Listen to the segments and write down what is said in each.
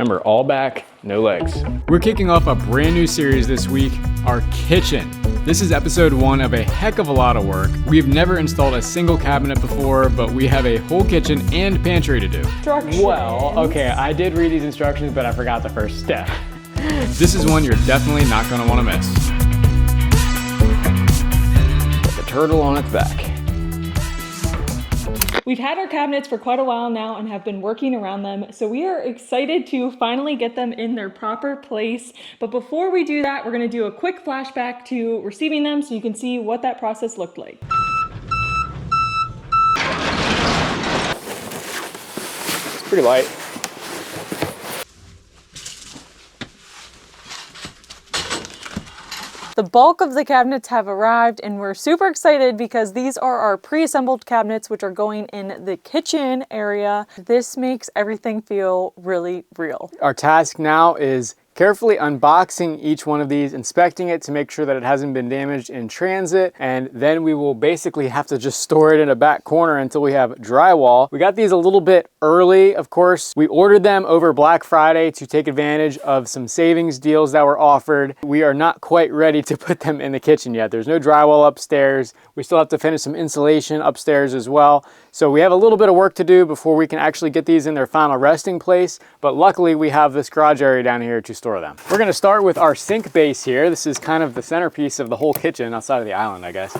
Remember, all back, no legs. We're kicking off a brand new series this week, our kitchen. This is episode 1 of a heck of a lot of work. We've never installed a single cabinet before, but we have a whole kitchen and pantry to do. Well, okay, I did read these instructions, but I forgot the first step. This is one you're definitely not gonna wanna miss. Put the turtle on its back. We've had our cabinets for quite a while now and have been working around them, so we are excited to finally get them in their proper place. But before we do that, we're gonna do a quick flashback to receiving them so you can see what that process looked like. It's pretty light. The bulk of the cabinets have arrived and we're super excited because these are our pre-assembled cabinets which are going in the kitchen area. This makes everything feel really real. Our task now is carefully unboxing each one of these, inspecting it to make sure that it hasn't been damaged in transit, and then we will basically have to just store it in a back corner until we have drywall. We got these a little bit early, of course. We ordered them over Black Friday to take advantage of some savings deals that were offered. We are not quite ready to put them in the kitchen yet. There's no drywall upstairs. We still have to finish some insulation upstairs as well. So we have a little bit of work to do before we can actually get these in their final resting place, but luckily we have this garage area down here to store them. We're gonna start with our sink base here. This is kind of the centerpiece of the whole kitchen outside of the island, I guess.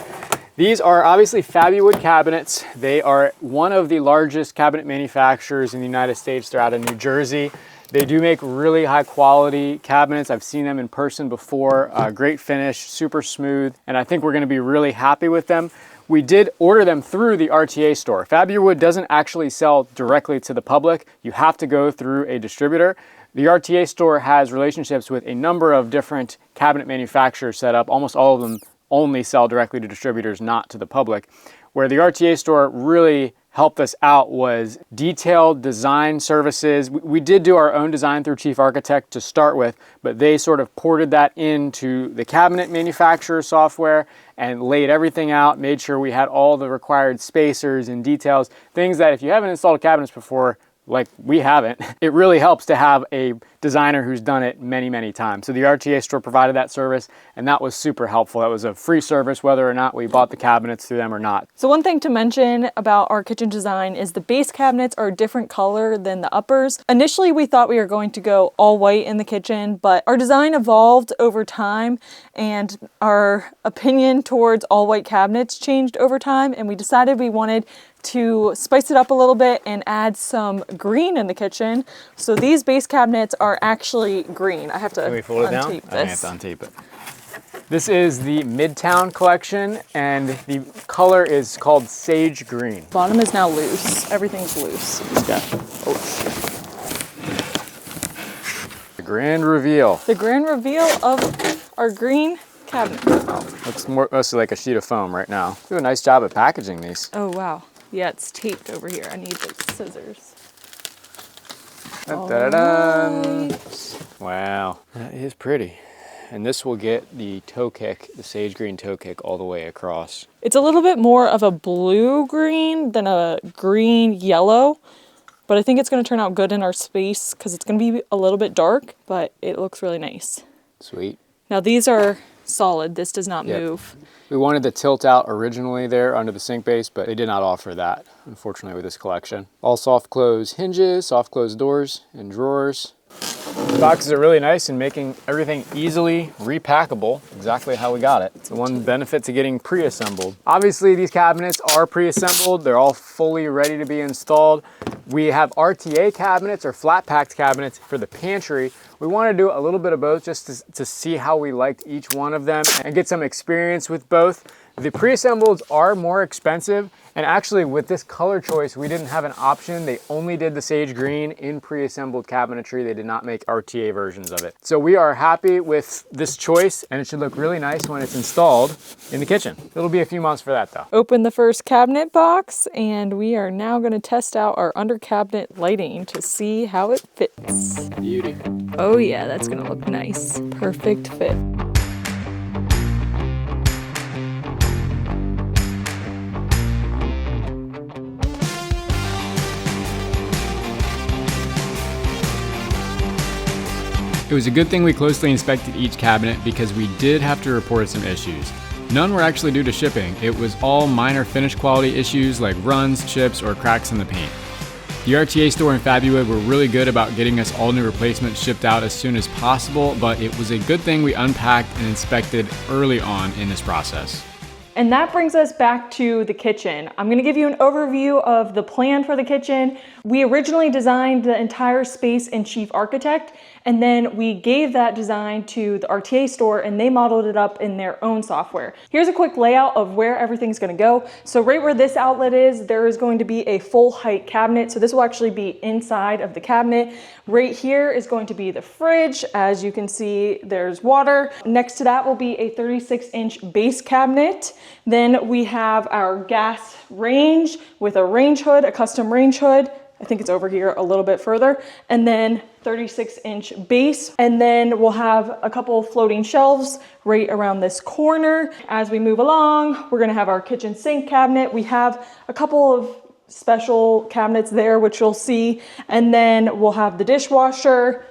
These are obviously Fabuwood cabinets. They are one of the largest cabinet manufacturers in the United States. They're out of New Jersey. They do make really high quality cabinets. I've seen them in person before. Great finish, super smooth, and I think we're gonna be really happy with them. We did order them through the RTA store. Fabuwood doesn't actually sell directly to the public. You have to go through a distributor. The RTA store has relationships with a number of different cabinet manufacturers set up. Almost all of them only sell directly to distributors, not to the public. Where the RTA store really helped us out was detailed design services. We did do our own design through Chief Architect to start with, but they sort of ported that into the cabinet manufacturer software and laid everything out, made sure we had all the required spacers and details, things that if you haven't installed cabinets before, like we haven't, it really helps to have a designer who's done it many, many times. So the RTA store provided that service and that was super helpful. That was a free service whether or not we bought the cabinets through them or not. So one thing to mention about our kitchen design is the base cabinets are a different color than the uppers. Initially we thought we were going to go all white in the kitchen, but our design evolved over time and our opinion towards all white cabinets changed over time, and we decided we wanted to spice it up a little bit and add some green in the kitchen. So these base cabinets are actually green. I have to untape this. I have to untape it. This is the Midtown collection and the color is called Sage Green. Bottom is now loose. Everything's loose. Yeah. Oh. The grand reveal. The grand reveal of our green cabinet. Oh, looks mostly like a sheet of foam right now. Do a nice job at packaging these. Oh wow. Yeah, it's taped over here. I need the scissors. Dun, dun, dun, dun. Wow, that is pretty. And this will get the toe kick, the sage green toe kick all the way across. It's a little bit more of a blue green than a green yellow, but I think it's gonna turn out good in our space because it's gonna be a little bit dark, but it looks really nice. Sweet. Now these are solid. This does not move. We wanted the tilt out originally there under the sink base, but they did not offer that, unfortunately, with this collection. All soft close hinges, soft close doors and drawers. The boxes are really nice in making everything easily repackable, exactly how we got it. It's the one benefit to getting pre-assembled. Obviously, these cabinets are pre-assembled. They're all fully ready to be installed. We have RTA cabinets or flat packed cabinets for the pantry. We want to do a little bit of both just to see how we liked each one of them and get some experience with both. The pre-assembleds are more expensive, and actually with this color choice, we didn't have an option. They only did the sage green in pre-assembled cabinetry. They did not make RTA versions of it. So we are happy with this choice, and it should look really nice when it's installed in the kitchen. It'll be a few months for that though. Open the first cabinet box, and we are now going to test out our under cabinet lighting to see how it fits. Beauty. Oh yeah, that's going to look nice. Perfect fit. It was a good thing we closely inspected each cabinet because we did have to report some issues. None were actually due to shipping. It was all minor finish quality issues like runs, chips, or cracks in the paint. The RTA store in Fabiowood were really good about getting us all new replacements shipped out as soon as possible, but it was a good thing we unpacked and inspected early on in this process. And that brings us back to the kitchen. I'm gonna give you an overview of the plan for the kitchen. We originally designed the entire space in Chief Architect, and then we gave that design to the RTA store and they modeled it up in their own software. Here's a quick layout of where everything's gonna go. So right where this outlet is, there is going to be a full height cabinet. So this will actually be inside of the cabinet. Right here is going to be the fridge. As you can see, there's water. Next to that will be a 36-inch base cabinet. Then we have our gas range with a range hood, a custom range hood. I think it's over here a little bit further. And then 36-inch base. And then we'll have a couple floating shelves right around this corner. As we move along, we're gonna have our kitchen sink cabinet. We have a couple of special cabinets there, which you'll see. And then we'll have the dishwasher,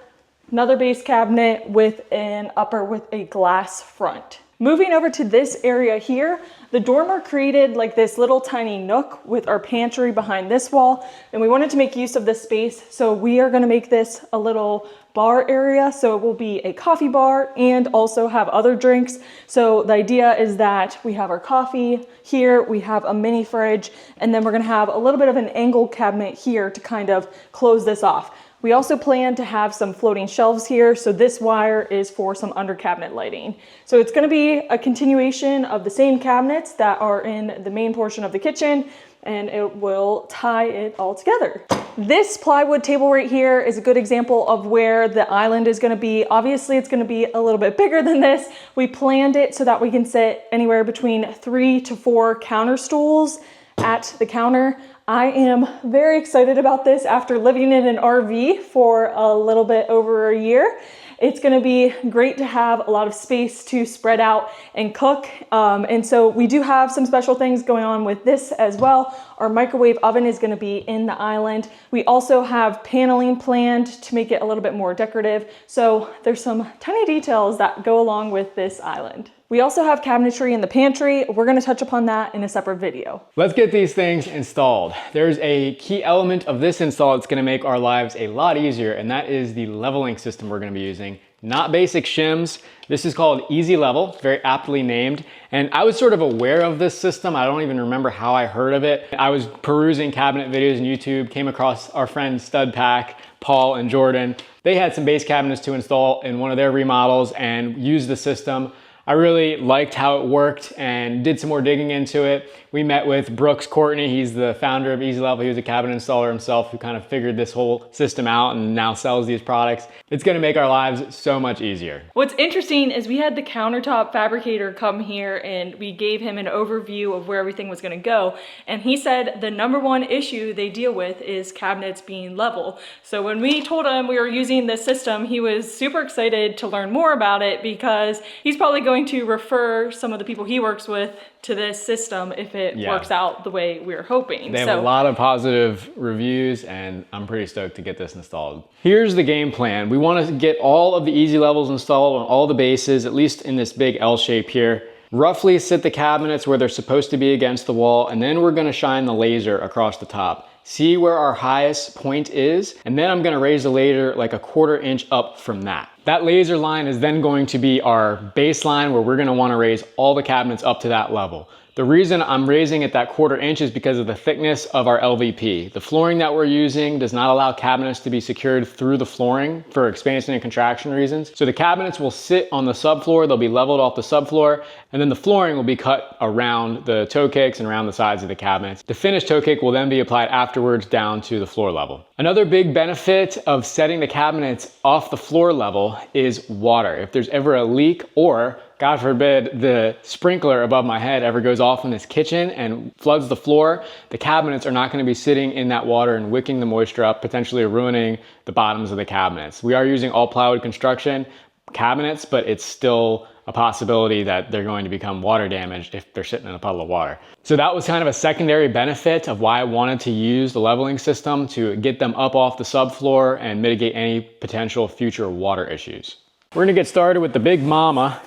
another base cabinet with an upper with a glass front. Moving over to this area here, the dormer created like this little tiny nook with our pantry behind this wall, and we wanted to make use of this space, so we are gonna make this a little bar area. So it will be a coffee bar and also have other drinks. So the idea is that we have our coffee here, we have a mini fridge, and then we're gonna have a little bit of an angled cabinet here to kind of close this off. We also plan to have some floating shelves here, so this wire is for some under cabinet lighting. So it's gonna be a continuation of the same cabinets that are in the main portion of the kitchen, and it will tie it all together. This plywood table right here is a good example of where the island is gonna be. Obviously, it's gonna be a little bit bigger than this. We planned it so that we can sit anywhere between 3 to 4 counter stools at the counter. I am very excited about this after living in an RV for a little bit over a year. It's gonna be great to have a lot of space to spread out and cook. And so we do have some special things going on with this as well. Our microwave oven is gonna be in the island. We also have paneling planned to make it a little bit more decorative. So there's some tiny details that go along with this island. We also have cabinetry in the pantry. We're gonna touch upon that in a separate video. Let's get these things installed. There's a key element of this install that's gonna make our lives a lot easier, and that is the leveling system we're gonna be using. Not basic shims. This is called EZ Level, very aptly named. And I was sort of aware of this system. I don't even remember how I heard of it. I was perusing cabinet videos on YouTube, came across our friends Stud Pack, Paul and Jordan. They had some base cabinets to install in one of their remodels and used the system. I really liked how it worked and did some more digging into it. We met with Brooks Courtney. He's the founder of EZ Level. He was a cabinet installer himself who kind of figured this whole system out and now sells these products. It's gonna make our lives so much easier. What's interesting is we had the countertop fabricator come here and we gave him an overview of where everything was gonna go. And he said the #1 issue they deal with is cabinets being level. So when we told him we were using this system, he was super excited to learn more about it because he's probably going to refer some of the people he works with to this system if it works out the way we're hoping. They have a lot of positive reviews and I'm pretty stoked to get this installed. Here's the game plan. We want to get all of the EZ Levels installed on all the bases, at least in this big L shape here. Roughly sit the cabinets where they're supposed to be against the wall, and then we're going to shine the laser across the top. See where our highest point is, and then I'm gonna raise the laser like a 1/4 inch up from that. That laser line is then going to be our baseline where we're gonna wanna raise all the cabinets up to that level. The reason I'm raising it that 1/4 inch is because of the thickness of our LVP. The flooring that we're using does not allow cabinets to be secured through the flooring for expansion and contraction reasons. So the cabinets will sit on the subfloor, they'll be leveled off the subfloor, and then the flooring will be cut around the toe kicks and around the sides of the cabinets. The finished toe kick will then be applied afterwards down to the floor level. Another big benefit of setting the cabinets off the floor level is water. If there's ever a leak, or God forbid the sprinkler above my head ever goes off in this kitchen and floods the floor, the cabinets are not going to be sitting in that water and wicking the moisture up, potentially ruining the bottoms of the cabinets. We are using all plywood construction cabinets, but it's still a possibility that they're going to become water damaged if they're sitting in a puddle of water. So that was kind of a secondary benefit of why I wanted to use the leveling system, to get them up off the subfloor and mitigate any potential future water issues. We're gonna get started with the big mama,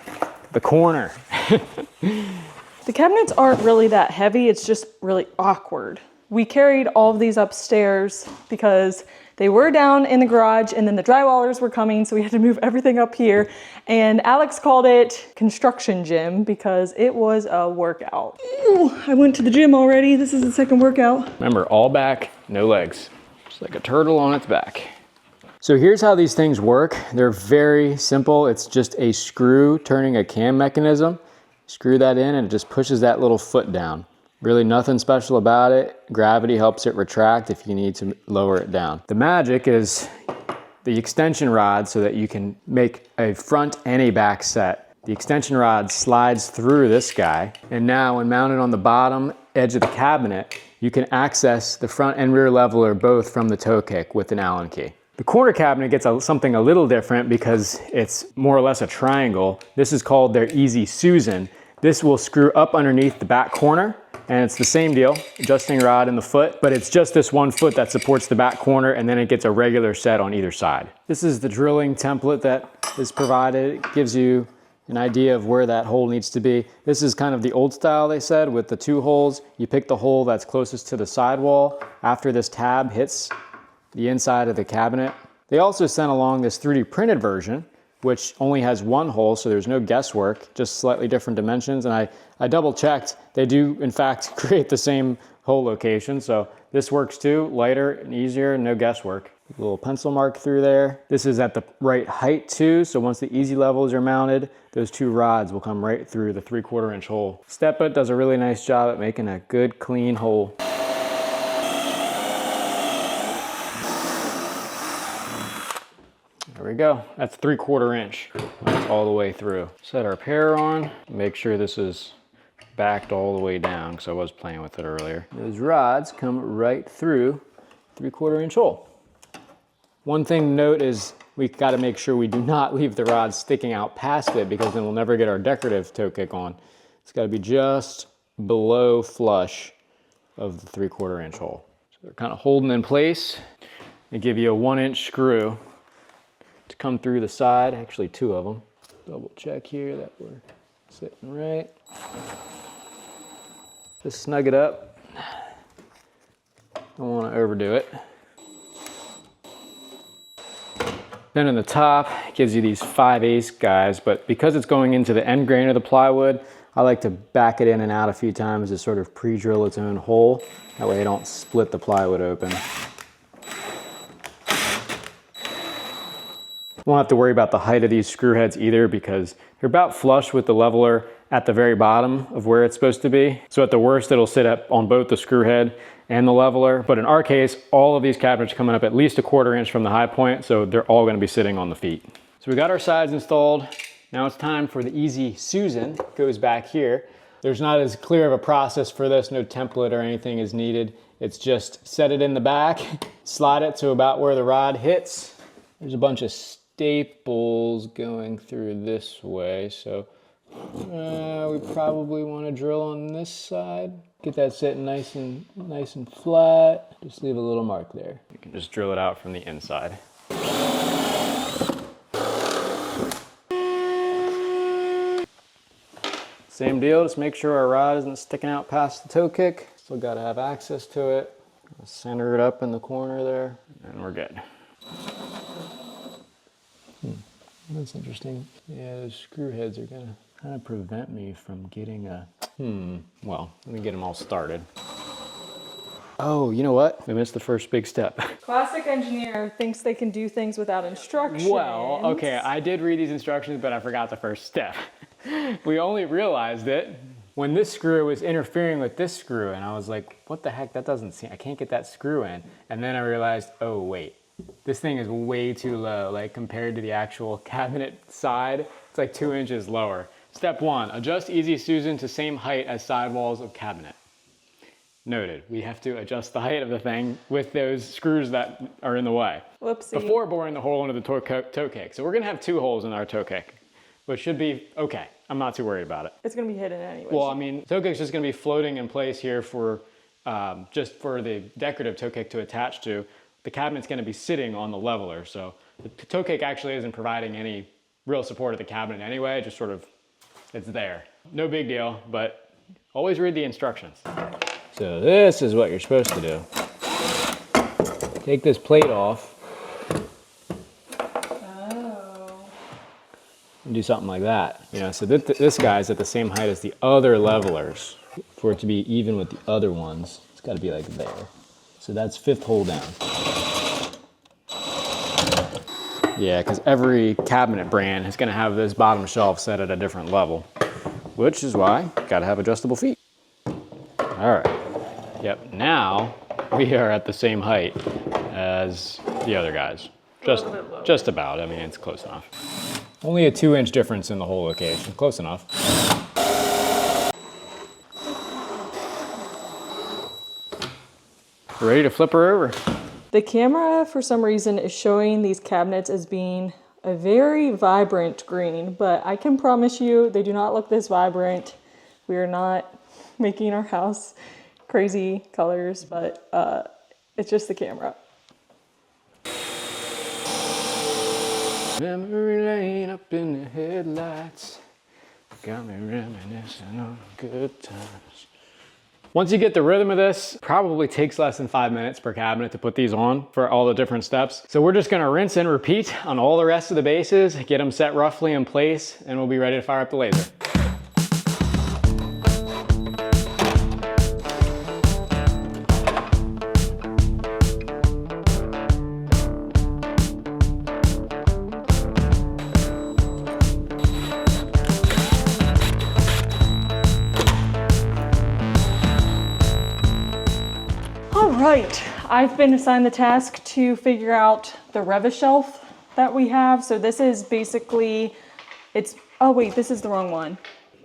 the corner. The cabinets aren't really that heavy, it's just really awkward. We carried all of these upstairs because they were down in the garage and then the drywallers were coming, so we had to move everything up here. And Alex called it construction gym because it was a workout. Ew, I went to the gym already. This is the second workout. Remember, all back, no legs. Just like a turtle on its back. So here's how these things work. They're very simple. It's just a screw turning a cam mechanism. Screw that in and it just pushes that little foot down. Really nothing special about it. Gravity helps it retract if you need to lower it down. The magic is the extension rod so that you can make a front and a back set. The extension rod slides through this guy, and now when mounted on the bottom edge of the cabinet, you can access the front and rear leveler both from the toe kick with an Allen key. The corner cabinet gets something a little different because it's more or less a triangle. This is called their EZ Susan. This will screw up underneath the back corner, and it's the same deal, adjusting rod in the foot, but it's just this one foot that supports the back corner, and then it gets a regular set on either side. This is the drilling template that is provided. It gives you an idea of where that hole needs to be. This is kind of the old style, they said, with the 2 holes. You pick the hole that's closest to the sidewall after this tab hits the inside of the cabinet. They also sent along this 3D printed version, which only has 1 hole, so there's no guesswork, just slightly different dimensions. And I double checked, they do in fact create the same hole location, so this works too, lighter and easier, no guesswork. A little pencil mark through there. This is at the right height too, so once the EZ levels are mounted, those 2 rods will come right through the 3/4 inch hole. Step-It does a really nice job at making a good clean hole. There we go. That's 3/4 inch. That's all the way through. Set our pair on. Make sure this is backed all the way down because I was playing with it earlier. Those rods come right through 3/4 inch hole. One thing to note is we got to make sure we do not leave the rods sticking out past it because then we'll never get our decorative toe kick on. It's got to be just below flush of the 3/4 inch hole. So they're kind of holding in place. They give you a 1 inch screw to come through the side, actually 2 of them. Double check here that we're sitting right. Just snug it up. Don't want to overdo it. Then in the top, it gives you these 5/8 guys, but because it's going into the end grain of the plywood, I like to back it in and out a few times to sort of pre-drill its own hole. That way I don't split the plywood open. Won't have to worry about the height of these screw heads either because they're about flush with the leveler at the very bottom of where it's supposed to be. So at the worst, it'll sit up on both the screw head and the leveler. But in our case, all of these cabinets are coming up at least 1/4 inch from the high point, so they're all gonna be sitting on the feet. So we got our sides installed. Now it's time for the EZ Susan. It goes back here. There's not as clear of a process for this, no template or anything is needed. It's just set it in the back, slide it to about where the rod hits. There's a bunch of staples going through this way, so we probably want to drill on this side. Get that sitting nice and flat. Just leave a little mark there. You can just drill it out from the inside. Same deal, just make sure our rod isn't sticking out past the toe kick. Still got to have access to it. Center it up in the corner there, and we're good. That's interesting. Yeah, those screw heads are gonna kind of prevent me from getting a, well, let me get them all started. Oh, you know what? We missed the first big step. Classic engineer thinks they can do things without instructions. Well, okay, I did read these instructions, but I forgot the first step. We only realized it when this screw was interfering with this screw, and I was like, what the heck, that doesn't seem, I can't get that screw in. And then I realized, oh wait, this thing is way too low, like compared to the actual cabinet side, it's like 2 inches lower. Step 1, adjust EZ Susan to same height as sidewalls of cabinet. Noted, we have to adjust the height of the thing with those screws that are in the way. Whoopsie. Before boring the hole into the toe kick. So we're gonna have 2 holes in our toe kick. which should be okay. I'm not too worried about it. It's gonna be hidden anyway. Well, I mean, toe kick's just gonna be floating in place here for just for the decorative toe kick to attach to. The cabinet's gonna be sitting on the leveler, so the toe kick actually isn't providing any real support of the cabinet anyway, just sort of, it's there. No big deal, but always read the instructions. So this is what you're supposed to do. Take this plate off. And do something like that. You know, so this guy's at the same height as the other levelers. For it to be even with the other ones, it's gotta be like there. So that's 5th hole down. Yeah, because every cabinet brand is gonna have this bottom shelf set at a different level, which is why you gotta have adjustable feet. All right, yep, now we are at the same height as the other guys. Just about, I mean, it's close enough. Only a 2-inch difference in the hole location, close enough. Ready to flip her over. The camera, for some reason, is showing these cabinets as being a very vibrant green, but I can promise you they do not look this vibrant. We are not making our house crazy colors, but it's just the camera. Memory lane up in the headlights, got me reminiscing on good times. Once you get the rhythm of this, probably takes less than 5 minutes per cabinet to put these on for all the different steps. So we're just gonna rinse and repeat on all the rest of the bases, get them set roughly in place, and we'll be ready to fire up the laser. Right, I've been assigned the task to figure out the Revis shelf that we have. So this is basically, oh wait, this is the wrong one.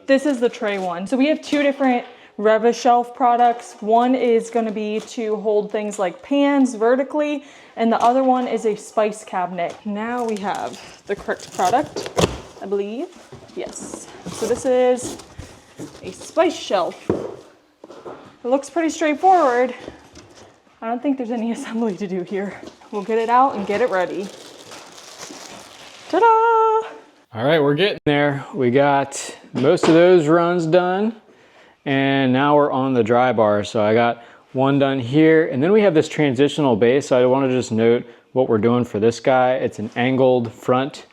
This is the tray one. So we have 2 different Revis shelf products. One is gonna be to hold things like pans vertically, and the other one is a spice cabinet. Now we have the correct product, I believe. Yes, so this is a spice shelf. It looks pretty straightforward. I don't think there's any assembly to do here. We'll get it out and get it ready. Ta-da! All right, we're getting there. We got most of those runs done, and now we're on the dry bar. So I got one done here, and then we have this transitional base. So I want to just note what we're doing for this guy. It's an angled front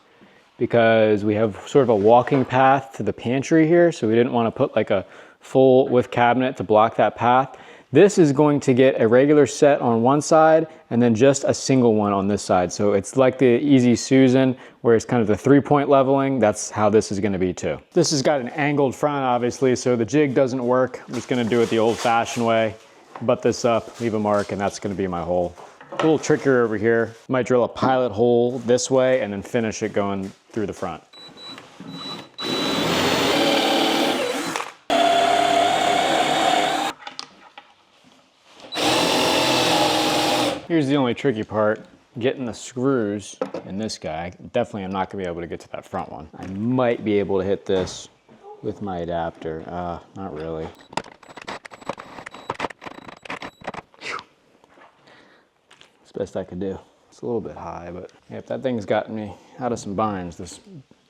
because we have sort of a walking path to the pantry here. So we didn't want to put like a full width cabinet to block that path. This is going to get a regular set on one side and then just a single one on this side. So it's like the EZ Susan, where it's kind of the 3-point leveling. That's how this is gonna be too. This has got an angled front, obviously, so the jig doesn't work. I'm just gonna do it the old fashioned way. Butt this up, leave a mark, and that's gonna be my hole. A little trickier over here. Might drill a pilot hole this way and then finish it going through the front. Here's the only tricky part, getting the screws in this guy. Definitely I'm not gonna be able to get to that front one. I might be able to hit this with my adapter. Not really. It's the best I could do. It's a little bit high, but yep, that thing's gotten me out of some binds, this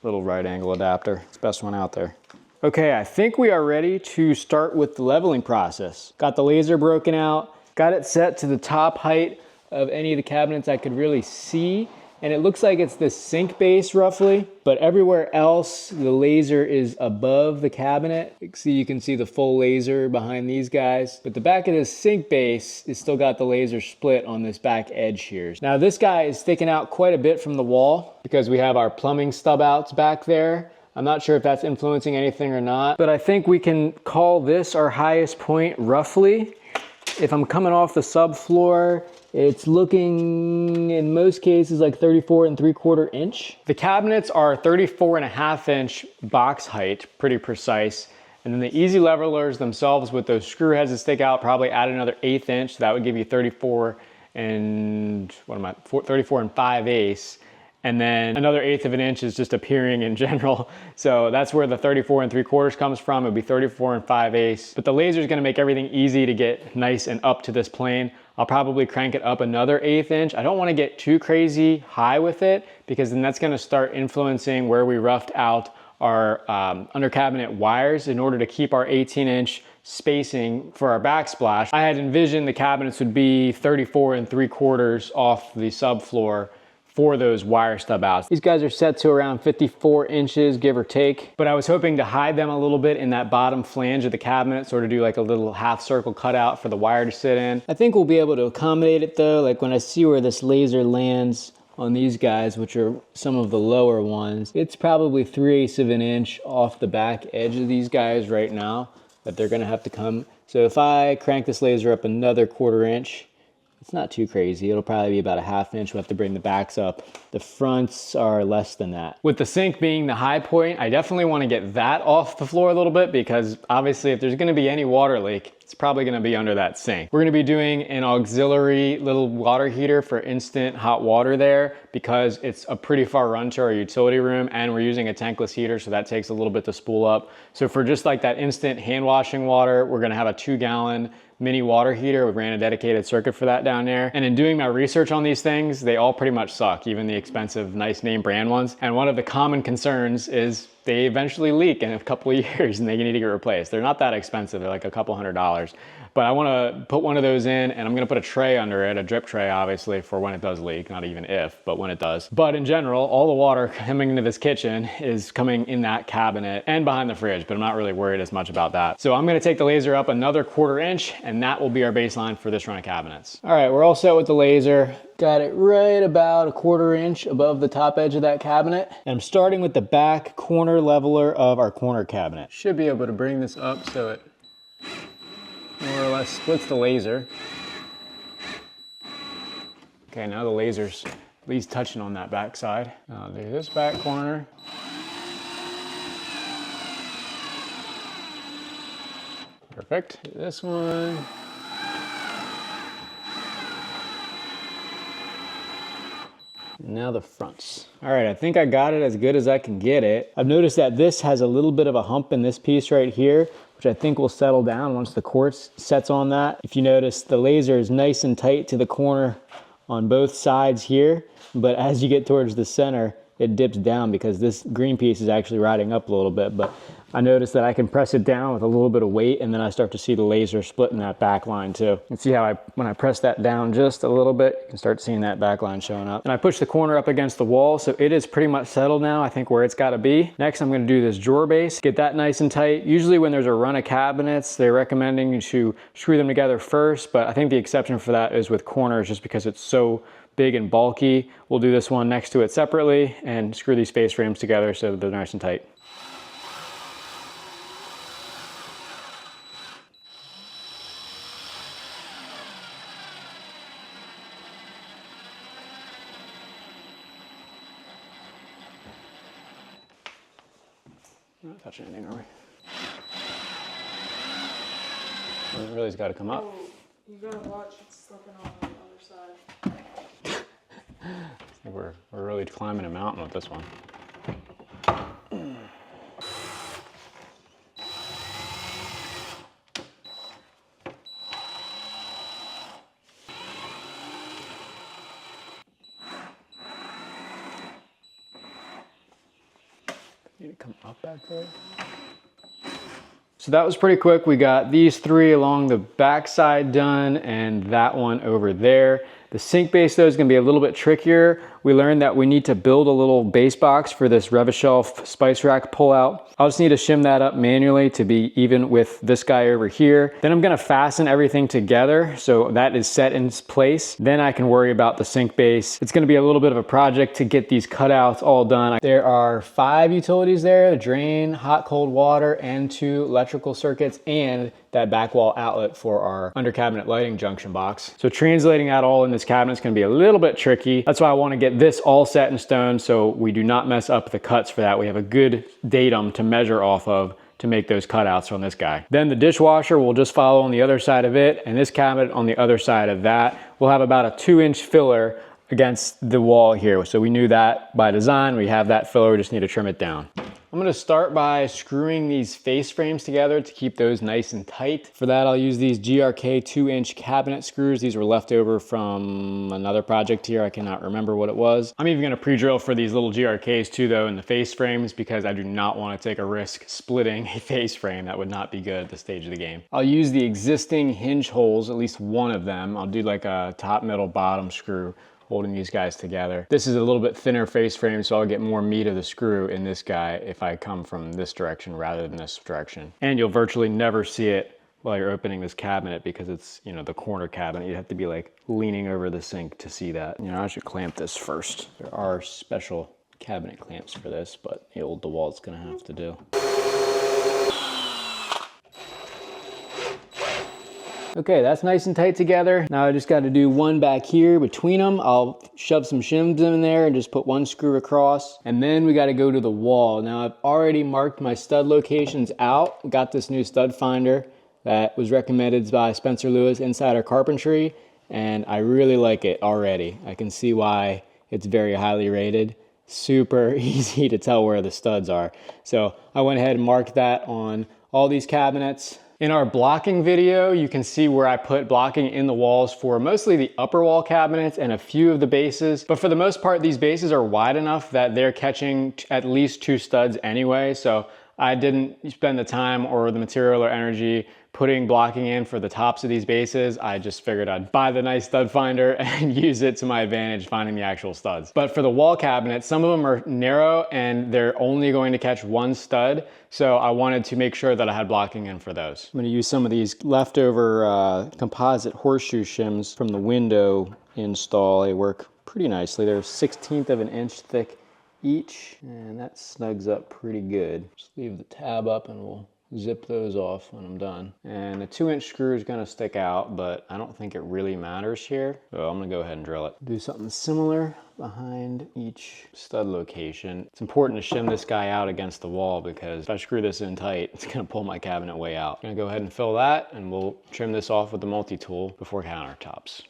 little right angle adapter. It's the best one out there. Okay, I think we are ready to start with the leveling process. Got the laser broken out, got it set to the top height of any of the cabinets I could really see. And it looks like it's the sink base roughly, but everywhere else, the laser is above the cabinet. You can see the full laser behind these guys, but the back of this sink base is still got the laser split on this back edge here. Now this guy is sticking out quite a bit from the wall because we have our plumbing stub outs back there. I'm not sure if that's influencing anything or not, but I think we can call this our highest point roughly. If I'm coming off the subfloor, it's looking in most cases like 34 3/4 inch. The cabinets are 34.5 inch box height, pretty precise. And then the EZ Levelers themselves with those screw heads that stick out probably add another 1/8 inch. So that would give you 34 and 5/8. And then another 1/8 of an inch is just appearing in general. So that's where the 34 3/4 comes from. It'd be 34 5/8. But the laser is gonna make everything easy to get nice and up to this plane. I'll probably crank it up another 1/8 inch. I don't wanna get too crazy high with it because then that's gonna start influencing where we roughed out our under cabinet wires in order to keep our 18-inch spacing for our backsplash. I had envisioned the cabinets would be 34 3/4 off the subfloor for those wire stub outs. These guys are set to around 54 inches, give or take, but I was hoping to hide them a little bit in that bottom flange of the cabinet, sort of do like a little half circle cutout for the wire to sit in. I think we'll be able to accommodate it though. Like when I see where this laser lands on these guys, which are some of the lower ones, it's probably 3/8 of an inch off the back edge of these guys right now that they're gonna have to come. So if I crank this laser up another 1/4 inch, it's not too crazy. It'll probably be about a 1/2 inch. We'll have to bring the backs up. The fronts are less than that. With the sink being the high point, I definitely want to get that off the floor a little bit because obviously if there's going to be any water leak, it's probably going to be under that sink. We're going to be doing an auxiliary little water heater for instant hot water there because it's a pretty far run to our utility room and we're using a tankless heater, so that takes a little bit to spool up. So for just like that instant hand washing water, we're going to have a 2-gallon mini water heater. We ran a dedicated circuit for that down there. And in doing my research on these things, they all pretty much suck, even the expensive, nice name brand ones. And one of the common concerns is they eventually leak in a couple of years and they need to get replaced. They're not that expensive, they're like a couple $100. But I wanna put one of those in and I'm gonna put a tray under it, a drip tray obviously, for when it does leak, not even if, but when it does. But in general, all the water coming into this kitchen is coming in that cabinet and behind the fridge, but I'm not really worried as much about that. So I'm gonna take the laser up another 1/4 inch and that will be our baseline for this run of cabinets. All right, we're all set with the laser. Got it right about a 1/4 inch above the top edge of that cabinet. And I'm starting with the back corner leveler of our corner cabinet. Should be able to bring this up so it more or less splits the laser. Okay, now the laser's at least touching on that back side. I'll do this back corner. Perfect. This one. Now the fronts. All right, I think I got it as good as I can get it. I've noticed that this has a little bit of a hump in this piece right here, which I think will settle down once the quartz sets on that. If you notice, the laser is nice and tight to the corner on both sides here, but as you get towards the center, it dips down because this green piece is actually riding up a little bit. But I noticed that I can press it down with a little bit of weight and then I start to see the laser splitting that back line too. You can see how when I press that down just a little bit, you can start seeing that back line showing up. And I push the corner up against the wall, so it is pretty much settled now, I think, where it's gotta be. Next, I'm gonna do this drawer base, get that nice and tight. Usually when there's a run of cabinets, they're recommending you to screw them together first, but I think the exception for that is with corners just because it's so big and bulky. We'll do this one next to it separately and screw these face frames together so that they're nice and tight. We're not touching anything, are we? It really's got to come up. Oh, you gotta watch it slipping on the other side. I think we're really climbing a mountain with this one. Need to come up back there. So that was pretty quick. We got these 3 along the back side done and that one over there. The sink base though is gonna be a little bit trickier. We learned that we need to build a little base box for this Rev-A-Shelf spice rack pullout. I'll just need to shim that up manually to be even with this guy over here. Then I'm gonna fasten everything together so that is set in place. Then I can worry about the sink base. It's gonna be a little bit of a project to get these cutouts all done. There are 5 utilities there, a drain, hot, cold water, and 2 electrical circuits, and that back wall outlet for our under cabinet lighting junction box. So translating that all in this cabinet is gonna be a little bit tricky. That's why I wanna get this all set in stone so we do not mess up the cuts for that. We have a good datum to measure off of to make those cutouts on this guy. Then the dishwasher will just follow on the other side of it, and this cabinet on the other side of that. We'll have about a 2-inch filler against the wall here. So we knew that by design. We have that filler, we just need to trim it down. I'm gonna start by screwing these face frames together to keep those nice and tight. For that, I'll use these GRK 2-inch cabinet screws. These were left over from another project here. I cannot remember what it was. I'm even gonna pre-drill for these little GRKs too though in the face frames because I do not wanna take a risk splitting a face frame. That would not be good at this stage of the game. I'll use the existing hinge holes, at least one of them. I'll do like a top, middle, bottom screw holding these guys together. This is a little bit thinner face frame, so I'll get more meat of the screw in this guy if I come from this direction rather than this direction. And you'll virtually never see it while you're opening this cabinet because it's, you know, the corner cabinet. You have to be like leaning over the sink to see that. You know, I should clamp this first. There are special cabinet clamps for this, but the old DeWalt's gonna have to do. Okay, that's nice and tight together. Now I just got to do one back here between them. I'll shove some shims in there and just put one screw across. And then we got to go to the wall. Now I've already marked my stud locations out. Got this new stud finder that was recommended by Spencer Lewis Insider Carpentry, and I really like it already. I can see why it's very highly rated. Super easy to tell where the studs are. So I went ahead and marked that on all these cabinets. In our blocking video, you can see where I put blocking in the walls for mostly the upper wall cabinets and a few of the bases. But for the most part, these bases are wide enough that they're catching at least 2 studs anyway. So I didn't spend the time or the material or energy putting blocking in for the tops of these bases. I just figured I'd buy the nice stud finder and use it to my advantage finding the actual studs. But for the wall cabinets, some of them are narrow and they're only going to catch 1 stud. So I wanted to make sure that I had blocking in for those. I'm gonna use some of these leftover composite horseshoe shims from the window install. They work pretty nicely. They're 1/16 of an inch thick each, and that snugs up pretty good. Just leave the tab up and we'll zip those off when I'm done. And the 2-inch screw is gonna stick out, but I don't think it really matters here. So I'm gonna go ahead and drill it. Do something similar behind each stud location. It's important to shim this guy out against the wall because if I screw this in tight, it's gonna pull my cabinet way out. I'm gonna go ahead and fill that and we'll trim this off with the multi-tool before countertops.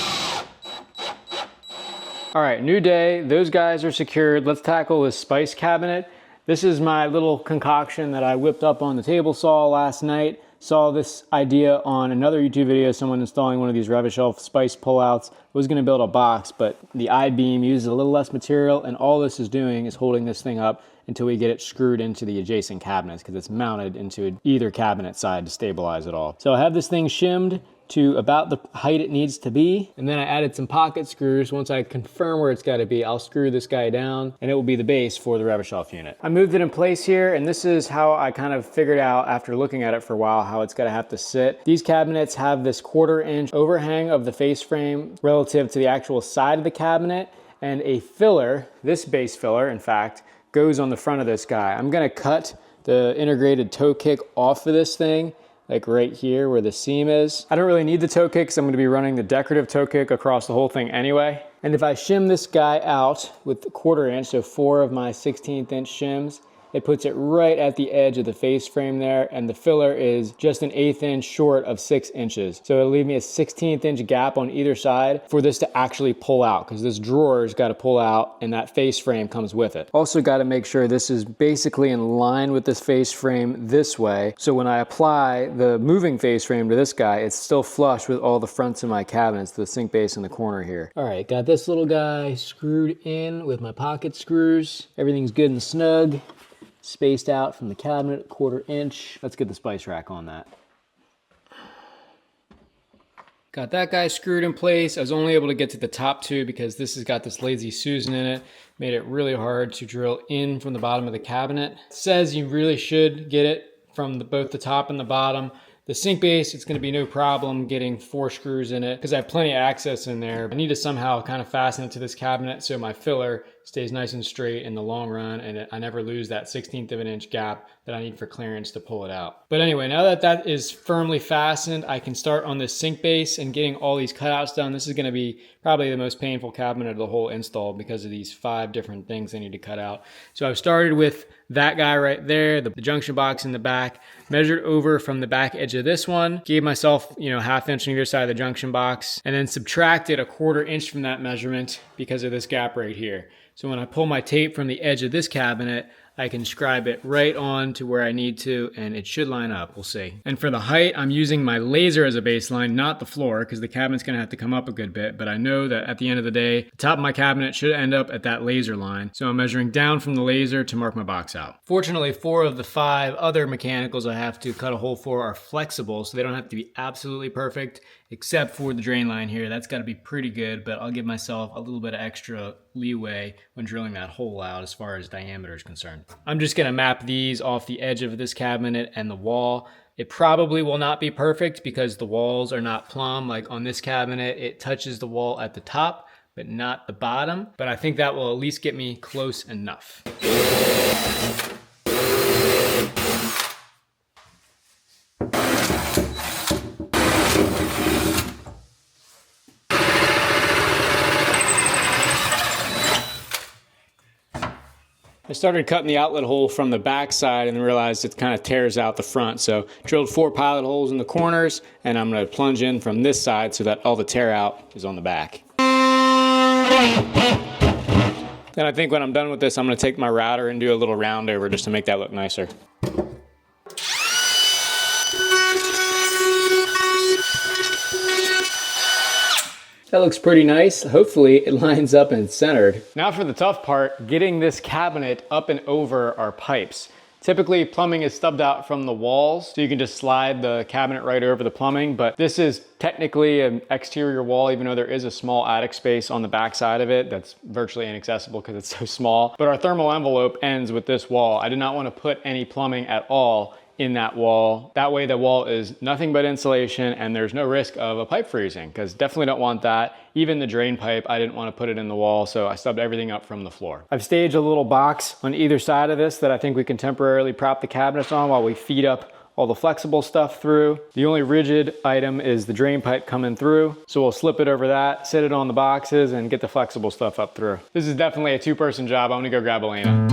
All right, new day, those guys are secured. Let's tackle this spice cabinet. This is my little concoction that I whipped up on the table saw last night. Saw this idea on another YouTube video, someone installing one of these Revit-Shelf spice pullouts. Was gonna build a box, but the I-beam uses a little less material, and all this is doing is holding this thing up until we get it screwed into the adjacent cabinets because it's mounted into either cabinet side to stabilize it all. So I have this thing shimmed to about the height it needs to be. And then I added some pocket screws. Once I confirm where it's gotta be, I'll screw this guy down and it will be the base for the Revit-Shelf unit. I moved it in place here, and this is how I kind of figured out after looking at it for a while how it's gotta have to sit. These cabinets have this 1/4 inch overhang of the face frame relative to the actual side of the cabinet, and a filler, this base filler in fact, goes on the front of this guy. I'm gonna cut the integrated toe kick off of this thing, like right here where the seam is. I don't really need the toe kick because I'm gonna be running the decorative toe kick across the whole thing anyway. And if I shim this guy out with the 1/4 inch, so 4 of my 1/16 inch shims, it puts it right at the edge of the face frame there, and the filler is just an 1/8 inch short of 6 inches. So it'll leave me a 1/16 inch gap on either side for this to actually pull out, because this drawer's got to pull out and that face frame comes with it. Also got to make sure this is basically in line with this face frame this way, so when I apply the moving face frame to this guy, it's still flush with all the fronts of my cabinets, the sink base in the corner here. All right, got this little guy screwed in with my pocket screws. Everything's good and snug. Spaced out from the cabinet, 1/4 inch. Let's get the spice rack on that. Got that guy screwed in place. I was only able to get to the top 2 because this has got this Lazy Susan in it. Made it really hard to drill in from the bottom of the cabinet. It says you really should get it from both the top and the bottom. The sink base, it's gonna be no problem getting 4 screws in it because I have plenty of access in there. I need to somehow kind of fasten it to this cabinet so my filler stays nice and straight in the long run, and I never lose that 1/16 of an inch gap that I need for clearance to pull it out. But anyway, now that that is firmly fastened, I can start on this sink base and getting all these cutouts done. This is gonna be probably the most painful cabinet of the whole install because of these 5 different things I need to cut out. So I've started with that guy right there, the junction box in the back. measured over from the back edge of this one, gave myself, you know, 1/2 inch on either side of the junction box, and then subtracted 1/4 inch from that measurement because of this gap right here. So when I pull my tape from the edge of this cabinet, I can scribe it right on to where I need to, and it should line up, we'll see. And for the height, I'm using my laser as a baseline, not the floor, because the cabinet's gonna have to come up a good bit, but I know that at the end of the day, the top of my cabinet should end up at that laser line. So I'm measuring down from the laser to mark my box out. Fortunately, 4 of the 5 other mechanicals I have to cut a hole for are flexible, so they don't have to be absolutely perfect, except for the drain line here. That's gotta be pretty good, but I'll give myself a little bit of extra leeway when drilling that hole out as far as diameter is concerned. I'm just gonna map these off the edge of this cabinet and the wall. It probably will not be perfect because the walls are not plumb. Like on this cabinet, it touches the wall at the top, but not the bottom. But I think that will at least get me close enough. I started cutting the outlet hole from the back side and realized it kind of tears out the front. So drilled 4 pilot holes in the corners, and I'm gonna plunge in from this side so that all the tear out is on the back. Then I think when I'm done with this, I'm gonna take my router and do a little round over just to make that look nicer. That looks pretty nice. Hopefully it lines up and centered. Now for the tough part, getting this cabinet up and over our pipes. Typically plumbing is stubbed out from the walls, so you can just slide the cabinet right over the plumbing, but this is technically an exterior wall, even though there is a small attic space on the back side of it that's virtually inaccessible because it's so small. But our thermal envelope ends with this wall. I did not want to put any plumbing at all in that wall. That way the wall is nothing but insulation and there's no risk of a pipe freezing, because definitely don't want that. Even the drain pipe, I didn't want to put it in the wall, so I stubbed everything up from the floor. I've staged a little box on either side of this that I think we can temporarily prop the cabinets on while we feed up all the flexible stuff through. The only rigid item is the drain pipe coming through, so we'll slip it over that, sit it on the boxes, and get the flexible stuff up through. This is definitely a 2-person job. I'm gonna go grab Elena.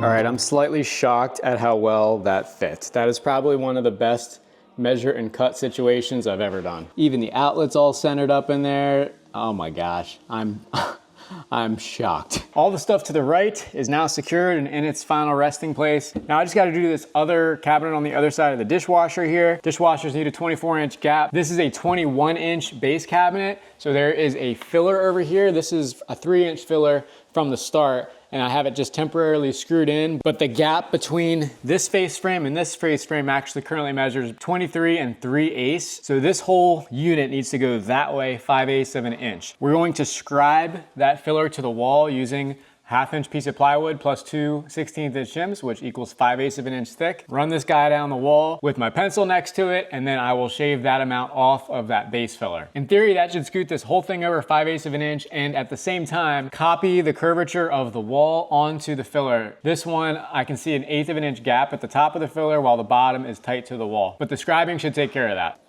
All right, I'm slightly shocked at how well that fits. That is probably one of the best measure and cut situations I've ever done. Even the outlets all centered up in there. Oh my gosh, I'm shocked. All the stuff to the right is now secured and in its final resting place. Now I just gotta do this other cabinet on the other side of the dishwasher here. Dishwashers need a 24-inch gap. This is a 21-inch base cabinet, so there is a filler over here. This is a 3-inch filler from the start, and I have it just temporarily screwed in, but the gap between this face frame and this face frame actually currently measures 23 3/8. So this whole unit needs to go that way 5/8 of an inch. We're going to scribe that filler to the wall using 1/2 inch piece of plywood plus 2 16th-inch shims, which equals 5/8 of an inch thick. Run this guy down the wall with my pencil next to it, and then I will shave that amount off of that base filler. In theory, that should scoot this whole thing over 5/8 of an inch, and at the same time, copy the curvature of the wall onto the filler. This one, I can see an 1/8 of an inch gap at the top of the filler while the bottom is tight to the wall. But the scribing should take care of that.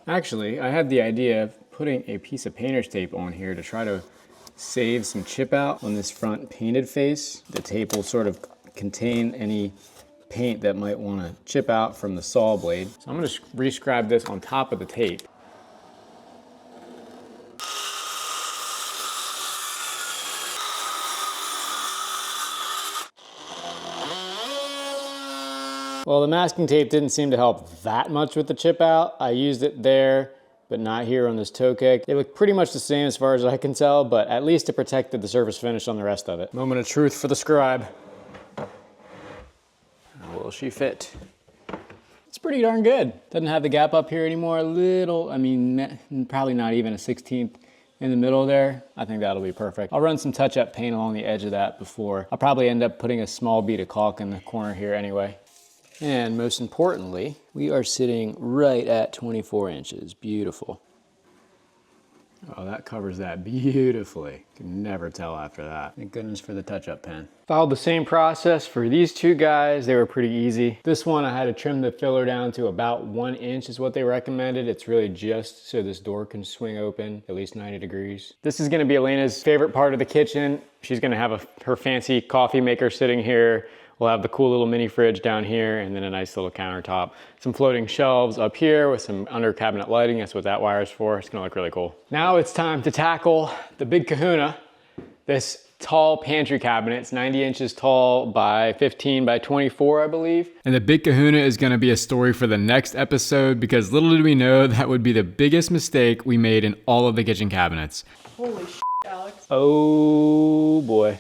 Actually, I had the idea of putting a piece of painter's tape on here to try to save some chip out on this front painted face. The tape will sort of contain any paint that might want to chip out from the saw blade. So I'm going to re-scribe this on top of the tape. Well, the masking tape didn't seem to help that much with the chip out. I used it there, but not here on this toe kick. They look pretty much the same as far as I can tell, but at least it protected the surface finish on the rest of it. Moment of truth for the scribe. How will she fit? It's pretty darn good. Doesn't have the gap up here anymore. A little, I mean, probably not even a 16th in the middle there. I think that'll be perfect. I'll run some touch-up paint along the edge of that before. I'll probably end up putting a small bead of caulk in the corner here anyway. And most importantly, we are sitting right at 24 inches. Beautiful. Oh, that covers that beautifully. Can never tell after that. Thank goodness for the touch-up pen. Followed the same process for these two guys. They were pretty easy. This one I had to trim the filler down to about 1 inch is what they recommended. It's really just so this door can swing open at least 90 degrees. This is gonna be Elena's favorite part of the kitchen. She's gonna have her fancy coffee maker sitting here. We'll have the cool little mini fridge down here and then a nice little countertop. Some floating shelves up here with some under cabinet lighting. That's what that wire's for. It's gonna look really cool. Now it's time to tackle the big kahuna, this tall pantry cabinet. It's 90 inches tall by 15 by 24, I believe. And the big kahuna is gonna be a story for the next episode because little did we know that would be the biggest mistake we made in all of the kitchen cabinets. Holy shit, Alex. Oh boy.